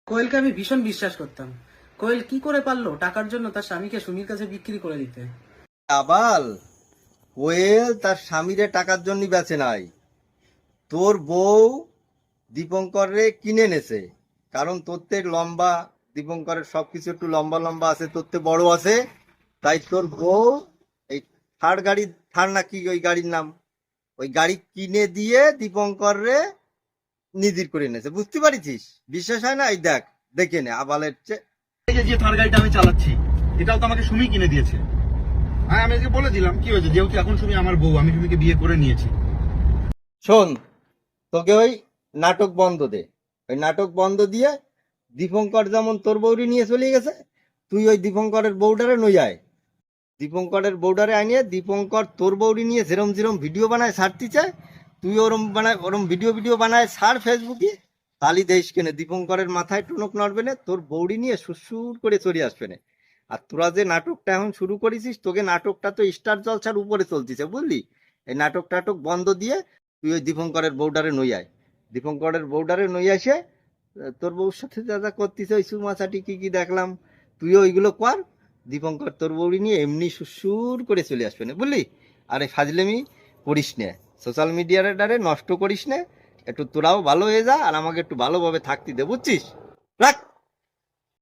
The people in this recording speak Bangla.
কোয়েলকে আমি ভীষণ বিশ্বাস করতাম। কোয়েল কি করে পারলো টাকার জন্য তার স্বামীকে সুমির কাছে বিক্রি করে দিতে? আবাল, কোয়েল তার স্বামীরে টাকার জন্য বেঁচে নাই, তোর বউ দীপঙ্কর রে কিনে নেছে। কারণ তোর তে লম্বা, দীপঙ্করের সবকিছু একটু লম্বা লম্বা আছে, তোর তে বড় আছে, তাই তোর বউ এই থার গাড়ি, থার নাকি ওই গাড়ির নাম, ওই গাড়ি কিনে দিয়ে দীপঙ্কর রে নিদির করে নেছে। বুঝতে পারিস? বিশ্বাস হয় না? এই দেখ, দেখে নে আবালের চেয়ে। এই যে যে থার গাড়িটা আমি চালাচ্ছি, এটাও তো আমাকে সুমি কিনে দিয়েছে। হ্যাঁ, আমি আজকে বলেছিলাম কি হয়েছে, যেহেতু এখন সুমি আমার বউ, আমি সুমিকে বিয়ে করে নিয়েছি। শোন, তোকে ওই নাটক বন্ধ দে। ওই নাটক বন্ধ দিয়ে দীপঙ্কর যেমন তোর বউরি নিয়ে চলে গেছে, তুই ওই দীপঙ্করের বউডারে নই আয়। দীপঙ্করের বউডারে আনিয়ে দীপঙ্কর তোর বউরি নিয়ে যেরম যেরম ভিডিও বানায় ছাড়তে চায়, তুই ওরম বানায়, ওরম ভিডিও ভিডিও বানায় ছাড় ফেসবুকে। তালি দেশ কেনে দীপঙ্করের মাথায় টুনক নড়বে না, তোর বউরি নিয়ে সুরসুর করে চলে আসবে না। আর তোরা যে নাটকটা এখন শুরু করেছিস, তোকে নাটকটা তো স্টার জলসার উপরে চলতেছে, বুঝলি? এই নাটক টাটক বন্ধ দিয়ে তুই ওই দীপঙ্করের বউডারে নই আয়। দীপঙ্করের বউডারে নই আসে, তোর বউর সাথে যা যা করতিস ওই চুমাচাটি কি কি দেখলাম, তুইও ওইগুলো কর। দীপঙ্কর তোর বউরি নিয়ে এমনি সুসুর করে চলে আসবে না, বুঝলি? আর এই ফাজলেমি করিস না, সোশ্যাল মিডিয়ার দ্বারে নষ্ট করিস না। একটু তোরাও ভালো হয়ে যা, আর আমাকে একটু ভালোভাবে থাকতে দে, বুঝছিস? রাখ।